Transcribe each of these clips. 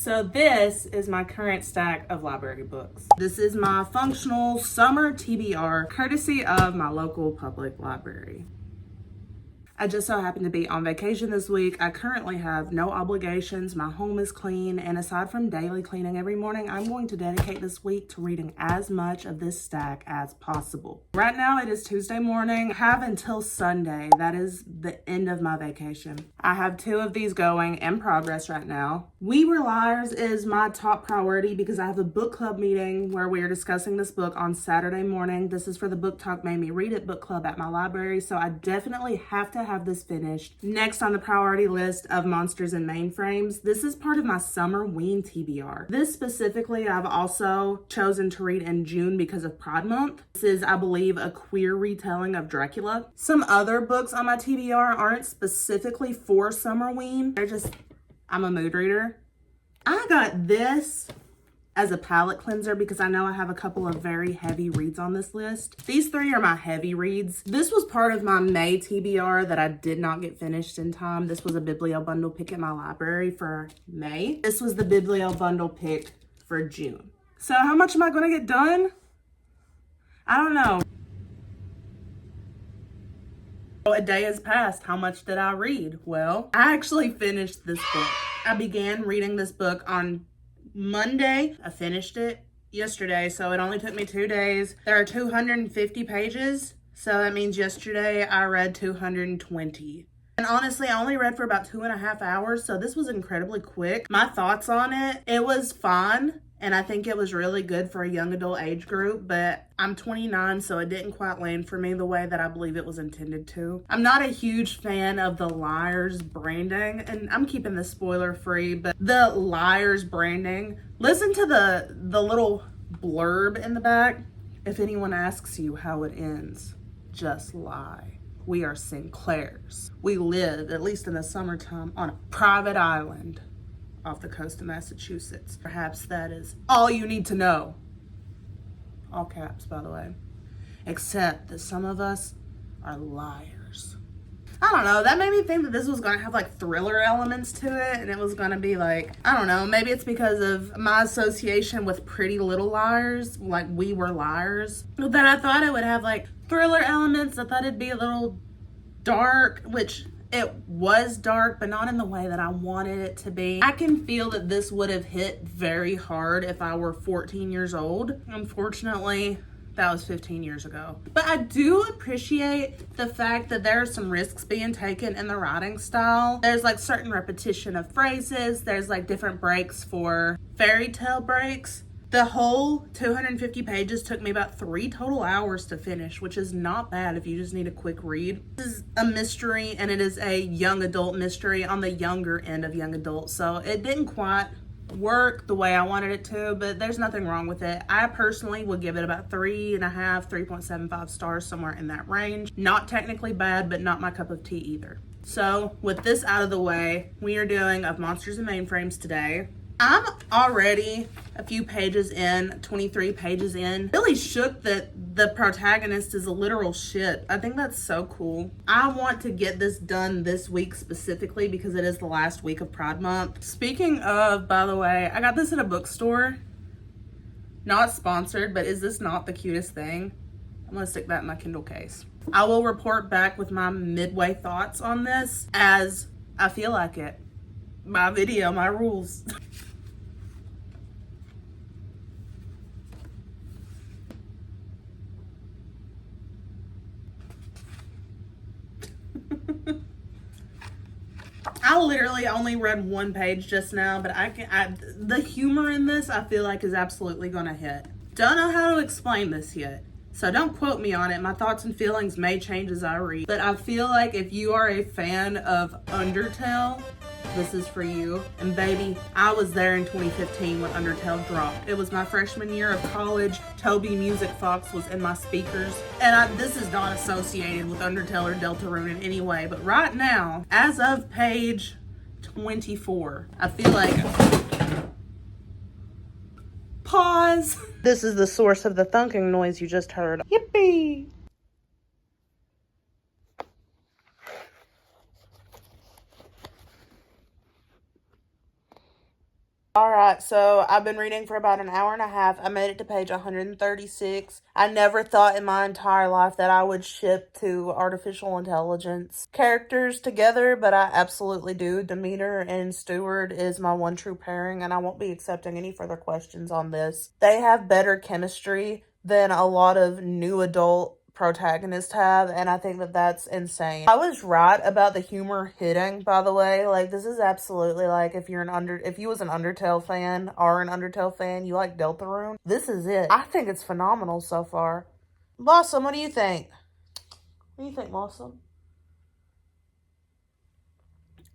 So this is my current stack of library books. This is my functional summer TBR, courtesy of my local public library. I just so happen to be on vacation this week. I currently have no obligations. My home is clean, and aside from daily cleaning every morning, I'm going to dedicate this week to reading as much of this stack as possible. Right now it is Tuesday morning. I have until Sunday. That is the end of my vacation. I have 2 of these going in progress right now. We Were Liars is my top priority because I have a book club meeting where we are discussing this book on Saturday morning. This is for the Book Talk Made Me Read It book club at my library, so I definitely have to have this finished. Next on the priority list of Monsters and Mainframes, this is part of my summer ween TBR. This specifically I've also chosen to read in June because of Pride Month. This is, I believe, a queer retelling of Dracula. Some other books on my TBR aren't specifically for summer ween. I'm a mood reader. I got this as a palate cleanser because I know I have a couple of very heavy reads on this list. These 3 are my heavy reads. This was part of my May TBR that I did not get finished in time. This was a Biblio bundle pick at my library for May. This was the Biblio bundle pick for June. So how much am I going to get done? I don't know. A day has passed. How much did I read? Well, I actually finished this book. I began reading this book on Monday. I finished it yesterday, so it only took me 2 days. There are 250 pages, so that means yesterday I read 220. And honestly, I only read for about 2.5 hours, so this was incredibly quick. My thoughts on it, it was fun, and I think it was really good for a young adult age group, but I'm 29, so it didn't quite land for me the way that I believe it was intended to. I'm not a huge fan of the Liars branding, and I'm keeping this spoiler free, but the Liars branding, listen to the little blurb in the back. If anyone asks you how it ends, just lie. We are Sinclairs. We live, at least in the summertime, on a private island off the coast of Massachusetts. Perhaps that is all you need to know. All caps, by the way. Except that some of us are liars. I don't know, that made me think that this was gonna have like thriller elements to it, and it was gonna be like, I don't know, maybe it's because of my association with Pretty Little Liars, like We Were Liars, that I thought it would have like thriller elements. I thought it'd be a little dark, which it was dark, but not in the way that I wanted it to be. I can feel that this would have hit very hard if I were 14 years old. Unfortunately, that was 15 years ago. But I do appreciate the fact that there are some risks being taken in the writing style. There's like certain repetition of phrases. There's like different breaks for fairy tale breaks. The whole 250 pages took me about 3 total hours to finish, which is not bad if you just need a quick read. This is a mystery, and it is a young adult mystery on the younger end of young adult, so it didn't quite work the way I wanted it to, but there's nothing wrong with it. I personally would give it about 3.5, 3.75 stars, somewhere in that range. Not technically bad, but not my cup of tea either. So with this out of the way, we are doing Of Monsters and Mainframes today. I'm already a few pages in, 23 pages in. Really shook that the protagonist is a literal shit. I think that's so cool. I want to get this done this week specifically because it is the last week of Pride Month. Speaking of, by the way, I got this at a bookstore. Not sponsored, but is this not the cutest thing? I'm gonna stick that in my Kindle case. I will report back with my midway thoughts on this as I feel like it. My video, my rules. I literally only read 1 page just now, but the humor in this I feel like is absolutely gonna hit. Don't know how to explain this yet, so don't quote me on it. My thoughts and feelings may change as I read, but I feel like if you are a fan of Undertale, this is for you. And baby, I was there in 2015 when Undertale dropped. It was my freshman year of college. Toby Music Fox was in my speakers. And this is not associated with Undertale or Deltarune in any way. But right now, as of page 24, I feel like... Pause. This is the source of the thunking noise you just heard. Yippee! All right, so I've been reading for about an hour and a half. I made it to page 136. I never thought in my entire life that I would ship two artificial intelligence characters together, but I absolutely do. Demeter and Stewart is my one true pairing, and I won't be accepting any further questions on this. They have better chemistry than a lot of new adult protagonists have, and I think that that's insane. I was right about the humor hitting, by the way. Like, this is absolutely like if you was an Undertale fan or an Undertale fan, you like Deltarune, this is it. I think it's phenomenal so far. Blossom, what do you think? What do you think, Blossom?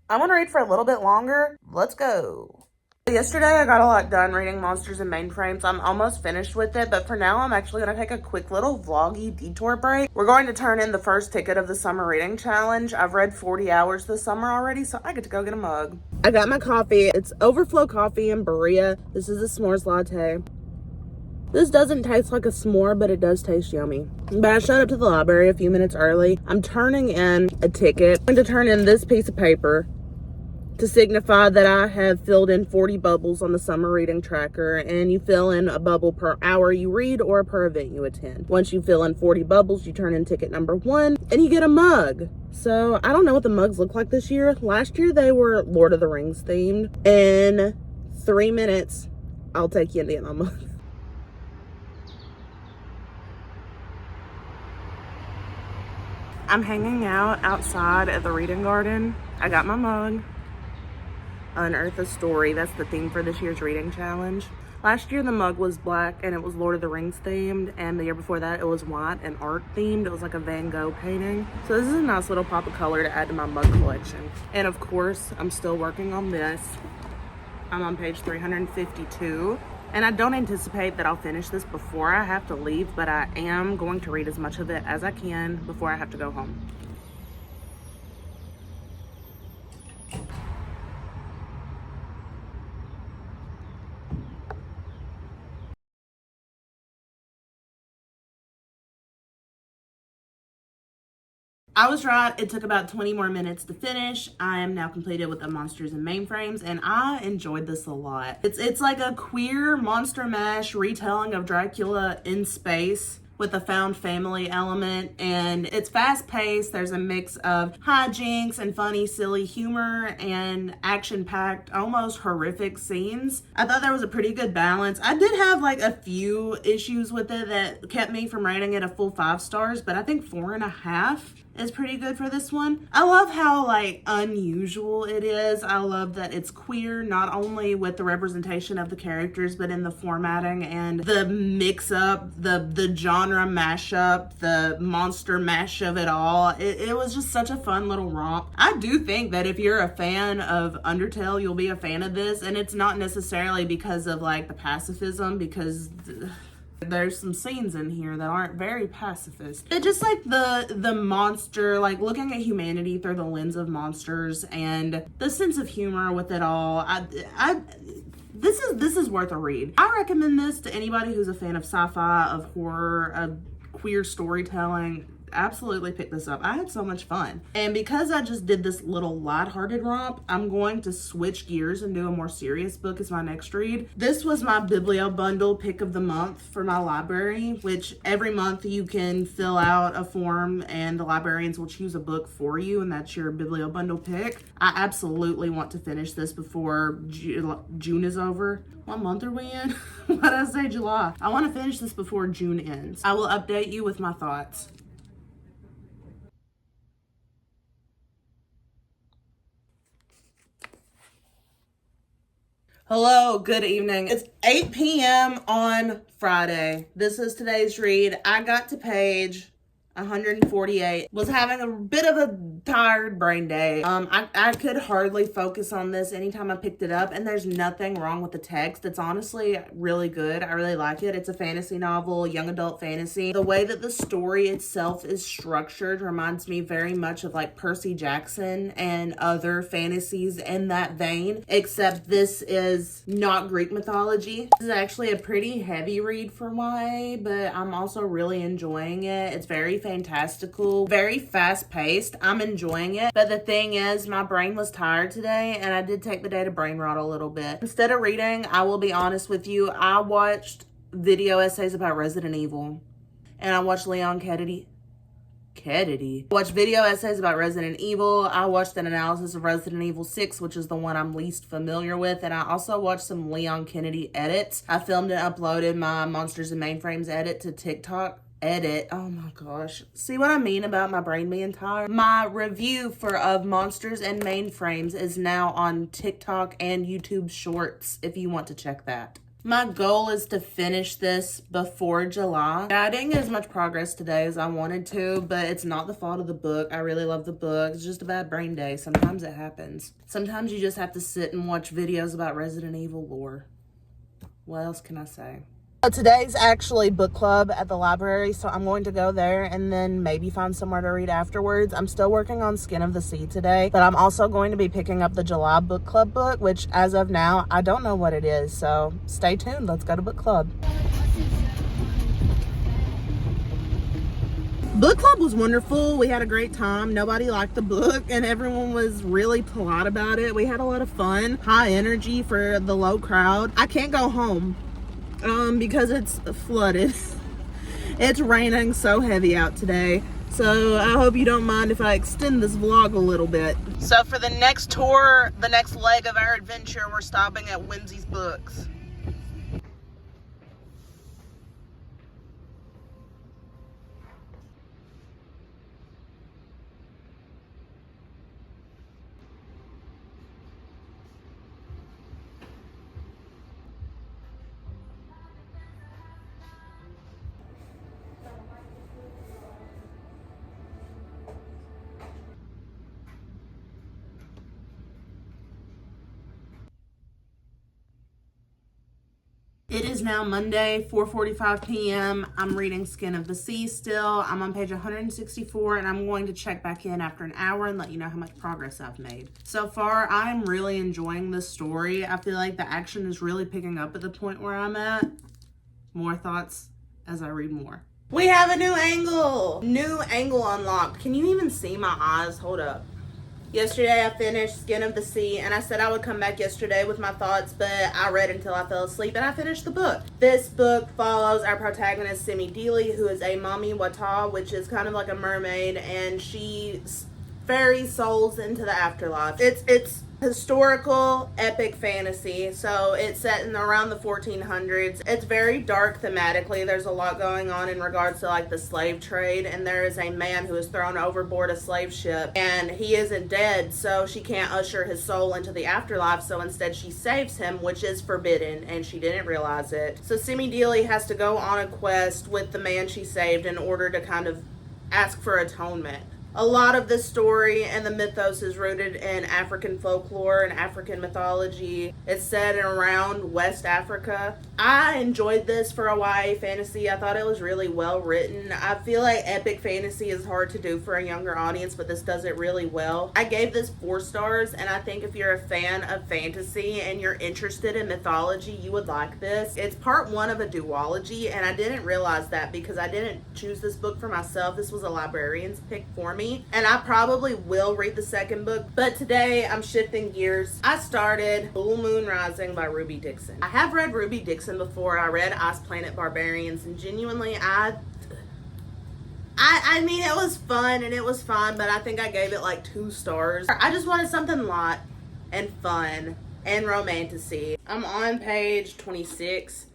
I want to read for a little bit longer. Let's go. Yesterday, I got a lot done reading Monsters and Mainframes. I'm almost finished with it, but for now, I'm actually going to take a quick little vloggy detour break. We're going to turn in the first ticket of the summer reading challenge. I've read 40 hours this summer already, so I get to go get a mug. I got my coffee. It's Overflow Coffee in Berea. This is a s'mores latte. This doesn't taste like a s'more, but it does taste yummy. But I showed up to the library a few minutes early. I'm turning in a ticket. I'm going to turn in this piece of paper to signify that I have filled in 40 bubbles on the summer reading tracker, and you fill in a bubble per hour you read or per event you attend. Once you fill in 40 bubbles, you turn in ticket number 1 and you get a mug. So I don't know what the mugs look like this year. Last year they were Lord of the Rings themed. In 3 minutes, I'll take you into get my mug. I'm hanging out outside at the reading garden. I got my mug. Unearth a story. That's the theme for this year's reading challenge. Last year the mug was black and it was Lord of the Rings themed, and the year before that it was white and art themed. It was like a Van Gogh painting. So this is a nice little pop of color to add to my mug collection. And of course, I'm still working on this. I'm on page 352. And I don't anticipate that I'll finish this before I have to leave, but I am going to read as much of it as I can before I have to go home. I was right. It took about 20 more minutes to finish. I am now completed with the Monsters and Mainframes, and I enjoyed this a lot. It's like a queer monster mash retelling of Dracula in space with a found family element, and it's fast-paced. There's a mix of hijinks and funny, silly humor and action-packed, almost horrific scenes. I thought there was a pretty good balance. I did have like a few issues with it that kept me from rating it a full 5 stars, but I think 4.5 is pretty good for this one. I love how like unusual it is. I love that it's queer, not only with the representation of the characters, but in the formatting and the mix up, the genre mashup, the monster mash of it all. It was just such a fun little romp. I do think that if you're a fan of Undertale, you'll be a fan of this, and it's not necessarily because of like the pacifism, because there's some scenes in here that aren't very pacifist. It's just like the monster, like looking at humanity through the lens of monsters and the sense of humor with it all. This is worth a read. I recommend this to anybody who's a fan of sci-fi, of horror, of queer storytelling. Absolutely pick this up. I had so much fun. And because I just did this little lighthearted romp, I'm going to switch gears and do a more serious book as my next read. This was my Biblio Bundle pick of the month for my library, which every month you can fill out a form and the librarians will choose a book for you, and that's your Biblio Bundle pick. I absolutely want to finish this before June is over. What month are we in? What did I say? July. I want to finish this before June ends. I will update you with my thoughts. Hello, good evening. It's 8 p.m. on Friday. This is today's read. I got to page 148. Was having a bit of a tired brain day. I could hardly focus on this anytime I picked it up, and there's nothing wrong with the text. It's honestly really good. I really like it. It's a fantasy novel, young adult fantasy. The way that the story itself is structured reminds me very much of like Percy Jackson and other fantasies in that vein, except this is not Greek mythology. This is actually a pretty heavy read for YA, but I'm also really enjoying it. It's very fantastical, very fast-paced. I'm enjoying it. But the thing is, my brain was tired today, and I did take the day to brain rot a little bit. Instead of reading, I will be honest with you, I watched video essays about Resident Evil. And I watched Leon Kennedy. Watched video essays about Resident Evil. I watched an analysis of Resident Evil 6, which is the one I'm least familiar with. And I also watched some Leon Kennedy edits. I filmed and uploaded my Monsters and Mainframes edit to TikTok. Oh my gosh. See what I mean about my brain being tired? My review of Monsters and Mainframes is now on TikTok and YouTube Shorts if you want to check that. My goal is to finish this before July. I didn't get as much progress today as I wanted to, but it's not the fault of the book. I really love the book. It's just a bad brain day. Sometimes it happens. Sometimes you just have to sit and watch videos about Resident Evil lore. What else can I say? Today's actually book club at the library, so I'm going to go there and then maybe find somewhere to read afterwards. I'm still working on Skin of the Sea today, but I'm also going to be picking up the July book club book, which as of now, I don't know what it is. So stay tuned. Let's go to book club. Book club was wonderful. We had a great time. Nobody liked the book and everyone was really polite about it. We had a lot of fun, high energy for the low crowd. I can't go home because it's flooded. It's raining so heavy out today. So I hope you don't mind if I extend this vlog a little bit. So for the next tour, the next leg of our adventure, we're stopping at Whimsy's Books. It is now Monday, 4:45 p.m. I'm reading Skin of the Sea still. I'm on page 164 and I'm going to check back in after an hour and let you know how much progress I've made. So far, I'm really enjoying this story. I feel like the action is really picking up at the point where I'm at. More thoughts as I read more. We have a new angle! New angle unlocked. Can you even see my eyes? Hold up. Yesterday I finished Skin of the Sea and I said I would come back yesterday with my thoughts, but I read until I fell asleep and I finished the book. This book follows our protagonist Simi Deely, who is a Mami Wata, which is kind of like a mermaid, and she ferries souls into the afterlife. It's historical epic fantasy, so it's set in around the 1400s. It's very dark thematically. There's a lot going on in regards to like the slave trade, and there is a man who is thrown overboard a slave ship and he isn't dead, so she can't usher his soul into the afterlife, so instead she saves him, which is forbidden, and she didn't realize it. So Simi Deely has to go on a quest with the man she saved in order to kind of ask for atonement. A lot of this story and the mythos is rooted in African folklore and African mythology. It's set in around West Africa. I enjoyed this for a YA fantasy. I thought it was really well written. I feel like epic fantasy is hard to do for a younger audience, but this does it really well. I gave this 4 stars, and I think if you're a fan of fantasy and you're interested in mythology, you would like this. It's part 1 of a duology, and I didn't realize that because I didn't choose this book for myself. This was a librarian's pick for me. And I probably will read the second book, but today I'm shifting gears. I started Full Moon Rising by Ruby Dixon. I have read Ruby Dixon before. I read Ice Planet Barbarians, and genuinely I mean, it was fun and it was fun, but I think I gave it like 2 stars. I just wanted something light and fun and romantasy. I'm on page 26.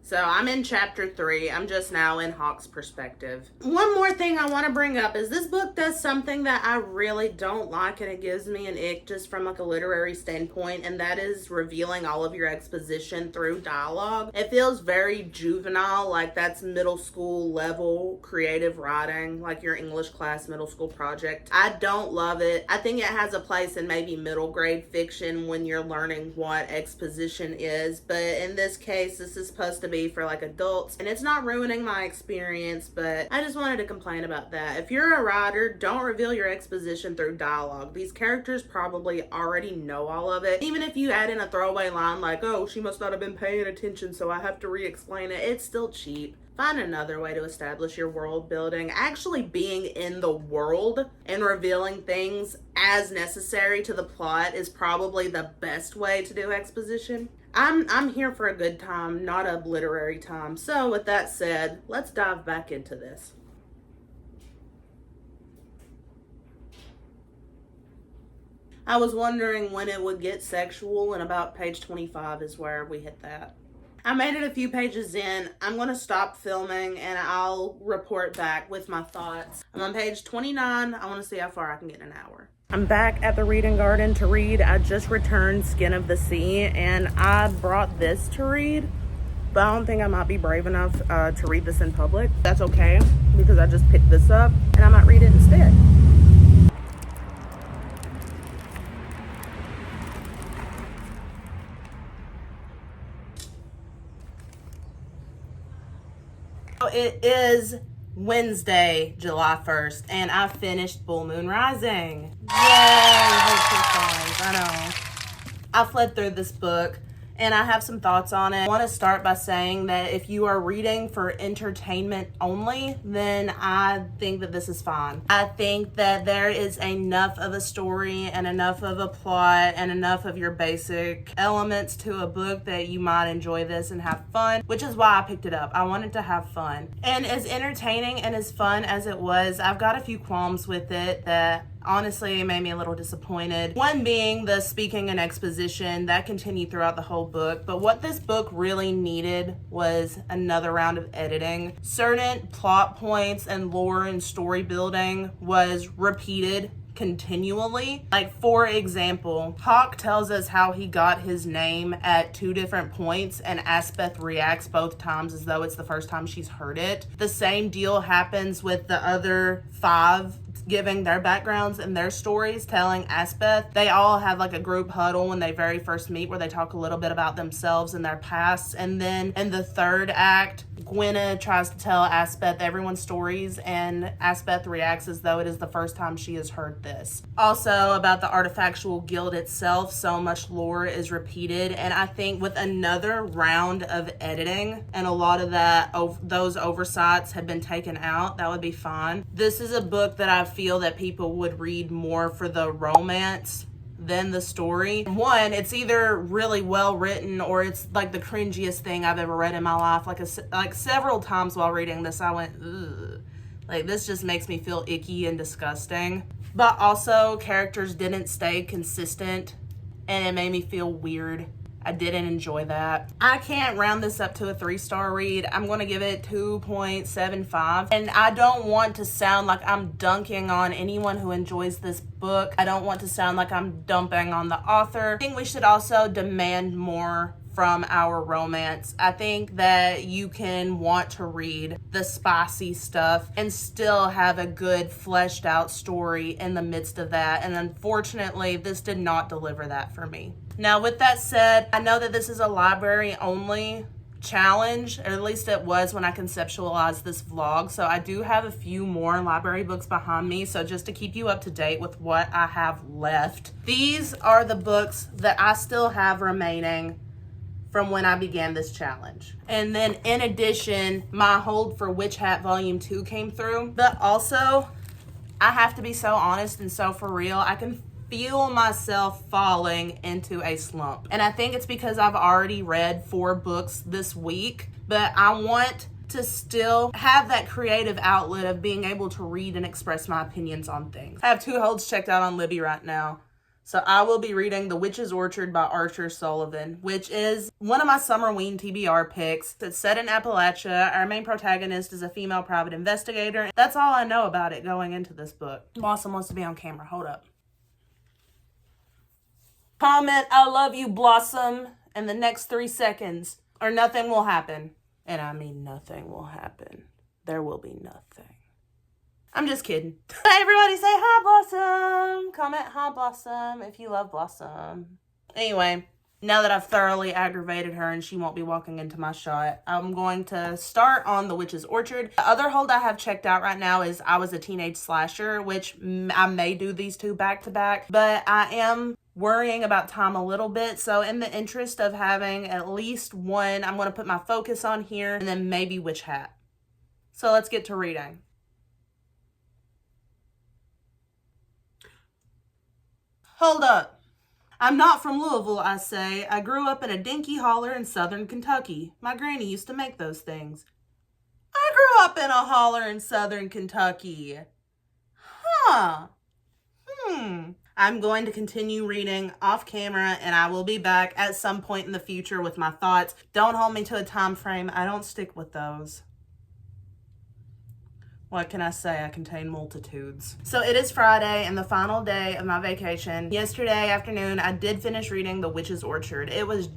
So I'm in chapter 3. I'm just now in Hawk's perspective. One more thing I want to bring up is this book does something that I really don't like, and it gives me an ick just from like a literary standpoint, and that is revealing all of your exposition through dialogue. It feels very juvenile, like that's middle school level creative writing, like your English class middle school project. I don't love it. I think it has a place in maybe middle grade fiction when you're learning what exposition is, but in this case, this is supposed to be for like adults, and it's not ruining my experience, but I just wanted to complain about that. If you're a writer, don't reveal your exposition through dialogue. These characters probably already know all of it. Even if you add in a throwaway line like, oh, she must not have been paying attention, so I have to re-explain it, it's still cheap. Find another way to establish your world building. Actually being in the world and revealing things as necessary to the plot is probably the best way to do exposition. I'm here for a good time, not a literary time. So with that said, let's dive back into this. I was wondering when it would get sexual, and about page 25 is where we hit that. I made it a few pages in. I'm going to stop filming and I'll report back with my thoughts. I'm on page 29. I want to see how far I can get in an hour. I'm back at the reading garden to read. I just returned Skin of the Sea and I brought this to read, but I don't think I might be brave enough to read this in public. That's okay because I just picked this up and I might read it instead. It is Wednesday, July 1st, and I finished Full Moon Rising. Yay! I know. I fled through this book, and I have some thoughts on it. I want to start by saying that if you are reading for entertainment only, then I think that this is fine. I think that there is enough of a story and enough of a plot and enough of your basic elements to a book that you might enjoy this and have fun, which is why I picked it up. I wanted to have fun. And as entertaining and as fun as it was, I've got a few qualms with it that honestly made me a little disappointed. One being the speaking and exposition that continued throughout the whole book, but what this book really needed was another round of editing. Certain plot points and lore and story building was repeated continually. Like, for example, Hawk tells us how he got his name at 2 different points, and Aspeth reacts both times as though it's the first time she's heard it. The same deal happens with the other 5 giving their backgrounds and their stories, telling Aspeth. They all have like a group huddle when they very first meet where they talk a little bit about themselves and their past. And then in the 3rd act, Gwenna tries to tell Aspeth everyone's stories, and Aspeth reacts as though it is the first time she has heard this. Also, about the Artifactual Guild itself, so much lore is repeated, and I think with another round of editing and a lot of that, those oversights had been taken out, that would be fine. This is a book that I feel that people would read more for the romance than the story. One, it's either really well written or it's like the cringiest thing I've ever read in my life. Like several times while reading this, I went, ugh. Like, this just makes me feel icky and disgusting. But also, characters didn't stay consistent and it made me feel weird. I didn't enjoy that. I can't round this up to a 3-star read. I'm going to give it 2.75. And I don't want to sound like I'm dunking on anyone who enjoys this book. I don't want to sound like I'm dumping on the author. I think we should also demand more from our romance. I think that you can want to read the spicy stuff and still have a good fleshed out story in the midst of that. And unfortunately, this did not deliver that for me. Now, with that said, I know that this is a library only challenge, or at least it was when I conceptualized this vlog. So I do have a few more library books behind me. So just to keep you up to date with what I have left, these are the books that I still have remaining from when I began this challenge. And then in addition, my hold for Witch Hat Volume 2 came through. But also, I have to be so honest and so for real, I can feel myself falling into a slump. And I think it's because I've already read 4 books this week, but I want to still have that creative outlet of being able to read and express my opinions on things. I have 2 holds checked out on Libby right now. So I will be reading The Witch's Orchard by Archer Sullivan, which is one of my Summerween TBR picks. It's set in Appalachia. Our main protagonist is a female private investigator. That's all I know about it going into this book. Blossom wants to be on camera. Hold up. Comment, "I love you, Blossom," in the next 3 seconds, or nothing will happen. And I mean nothing will happen. There will be nothing. I'm just kidding. Everybody say hi, Blossom. Comment hi, Blossom, if you love Blossom. Anyway, Now that I've thoroughly aggravated her and she won't be walking into my shot, I'm going to start on The Witch's Orchard. The other hold I have checked out right now is I Was a Teenage Slasher, which I may do these two back to back, but I am worrying about time a little bit. So in the interest of having at least one, I'm going to put my focus on here and then maybe Witch Hat. So let's get to reading. Hold up. I'm not from Louisville, I say. I grew up in a dinky holler in southern Kentucky. My granny used to make those things. I grew up in a holler in southern Kentucky. Huh. I'm going to continue reading off camera and I will be back at some point in the future with my thoughts. Don't hold me to a time frame. I don't stick with those. What can I say? I contain multitudes. So it is Friday and the final day of my vacation. Yesterday afternoon, I did finish reading The Witch's Orchard. It was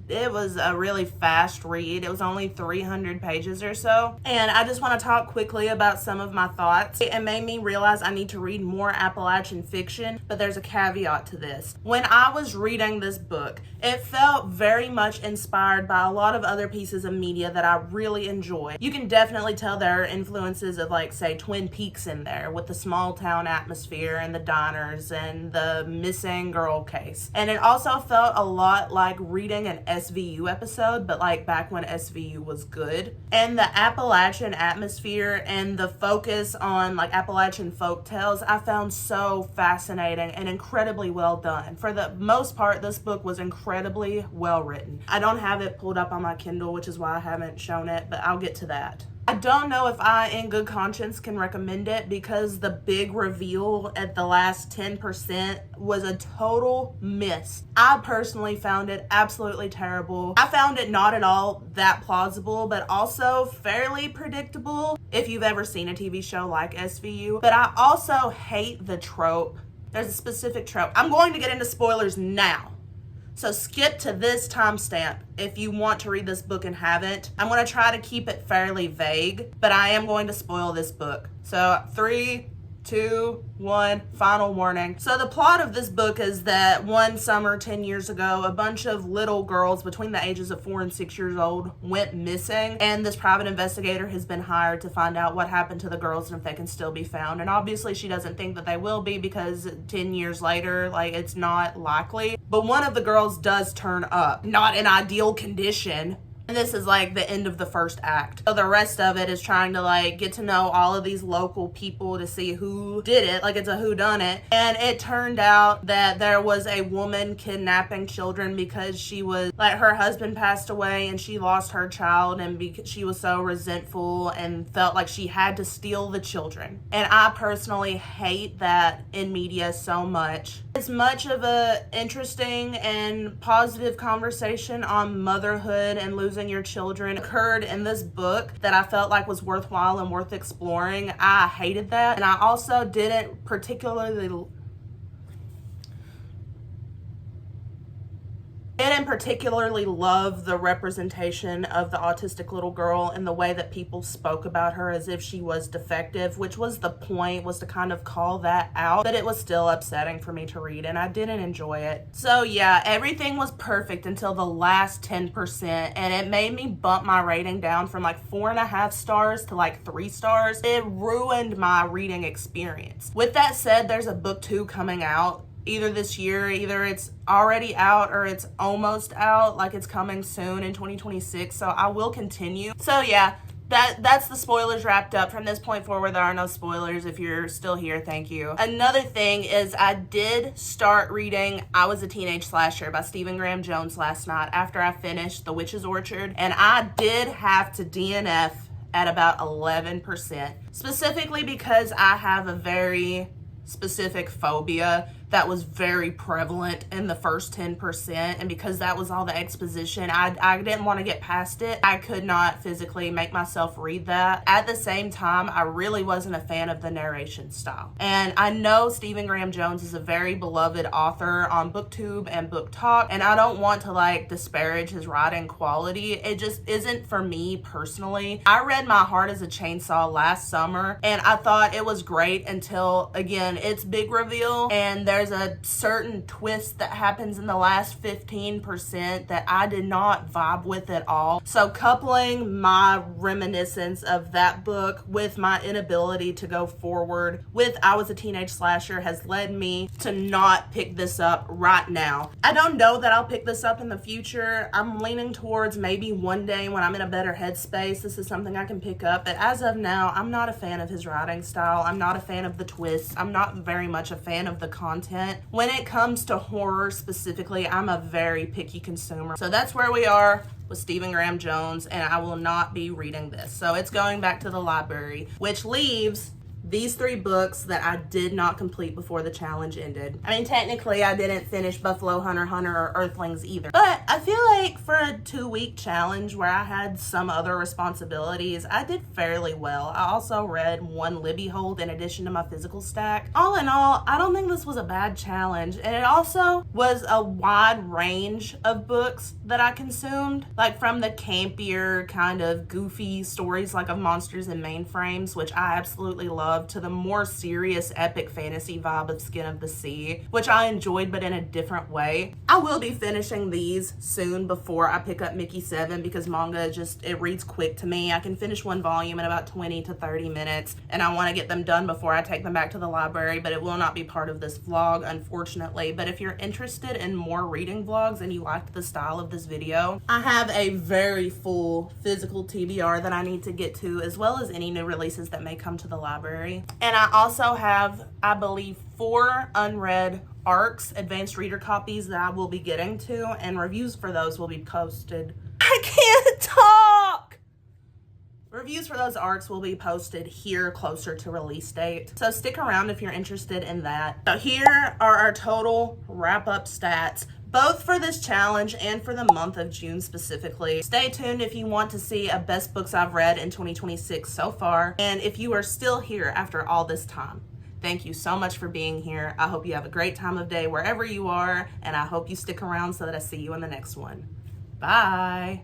a really fast read. It was only 300 pages or so. And I just want to talk quickly about some of my thoughts. It made me realize I need to read more Appalachian fiction, but there's a caveat to this. When I was reading this book, it felt very much inspired by a lot of other pieces of media that I really enjoy. You can definitely tell there are influences of, like, say, Twin Peaks in there with the small town atmosphere and the diners and the missing girl case. And it also felt a lot like reading an SVU episode, but like back when SVU was good. And the Appalachian atmosphere and the focus on like Appalachian folk tales, I found so fascinating and incredibly well done. For the most part, this book was incredibly well written. I don't have it pulled up on my Kindle, which is why I haven't shown it, but I'll get to that. I don't know if I, in good conscience, can recommend it because the big reveal at the last 10% was a total miss. I personally found it absolutely terrible. I found it not at all that plausible, but also fairly predictable if you've ever seen a TV show like SVU. But I also hate the trope. There's a specific trope. I'm going to get into spoilers now. So skip to this timestamp if you want to read this book and haven't. I'm going to try to keep it fairly vague, but I am going to spoil this book. So 3, 2, 1, final warning. So the plot of this book is that one summer 10 years ago, a bunch of little girls between the ages of 4 and 6 years old went missing, and this private investigator has been hired to find out what happened to the girls and if they can still be found. And obviously she doesn't think that they will be because 10 years later, like, it's not likely. But one of the girls does turn up, not in ideal condition. And this is like the end of the first act. So the rest of it is trying to like get to know all of these local people to see who did it. Like, it's a whodunit. And it turned out that there was a woman kidnapping children because she was like, her husband passed away and she lost her child, and because she was so resentful and felt like she had to steal the children. And I personally hate that in media so much. As much of a interesting and positive conversation on motherhood and losing your children occurred in this book that I felt like was worthwhile and worth exploring, I hated that. And I also didn't particularly love the representation of the autistic little girl and the way that people spoke about her as if she was defective, which was the point, was to kind of call that out. But it was still upsetting for me to read and I didn't enjoy it. So yeah, everything was perfect until the last 10%, and it made me bump my rating down from like 4.5 stars to like 3 stars. It ruined my reading experience. With that said, there's a book 2 coming out either this year, either it's already out or it's almost out, like it's coming soon in 2026, so I will continue. So yeah, that's the spoilers wrapped up. From this point forward, there are no spoilers. If you're still here, thank you. Another thing is I did start reading I Was a Teenage Slasher by Stephen Graham Jones last night after I finished The Witch's Orchard, and I did have to DNF at about 11%, specifically because I have a very specific phobia that was very prevalent in the first 10%, and because that was all the exposition, I didn't want to get past it. I could not physically make myself read that. At the same time, I really wasn't a fan of the narration style. And I know Stephen Graham Jones is a very beloved author on booktube and book talk, and I don't want to like disparage his writing quality. It just isn't for me personally. I read My Heart as a Chainsaw last summer and I thought it was great until, again, its big reveal, and there there's a certain twist that happens in the last 15% that I did not vibe with at all. So coupling my reminiscence of that book with my inability to go forward with I Was a Teenage Slasher has led me to not pick this up right now. I don't know that I'll pick this up in the future. I'm leaning towards maybe one day when I'm in a better headspace, this is something I can pick up. But as of now, I'm not a fan of his writing style. I'm not a fan of the twists. I'm not very much a fan of the content. When it comes to horror specifically, I'm a very picky consumer. So that's where we are with Stephen Graham Jones, and I will not be reading this. So it's going back to the library, which leaves these 3 books that I did not complete before the challenge ended. I mean, technically, I didn't finish Buffalo Hunter Hunter or Earthlings either. But I feel like for a 2-week challenge where I had some other responsibilities, I did fairly well. I also read 1 Libby Hold in addition to my physical stack. All in all, I don't think this was a bad challenge. And it also was a wide range of books that I consumed. Like from the campier, kind of goofy stories like of monsters and mainframes, which I absolutely love, to the more serious epic fantasy vibe of Skin of the Sea, which I enjoyed but in a different way. I will be finishing these soon before I pick up Mickey 7 because manga it reads quick to me. I can finish 1 volume in about 20 to 30 minutes and I want to get them done before I take them back to the library, but it will not be part of this vlog, unfortunately. But if you're interested in more reading vlogs and you liked the style of this video, I have a very full physical TBR that I need to get to, as well as any new releases that may come to the library. And I also have, I believe, 4 unread ARCs, advanced reader copies, that I will be getting to, and reviews for those will be posted. I can't talk! Reviews for those ARCs will be posted here closer to release date. So stick around if you're interested in that. So here are our total wrap-up stats, both for this challenge and for the month of June specifically. Stay tuned if you want to see a best books I've read in 2026 so far. And if you are still here after all this time, thank you so much for being here. I hope you have a great time of day wherever you are, and I hope you stick around so that I see you in the next one. Bye.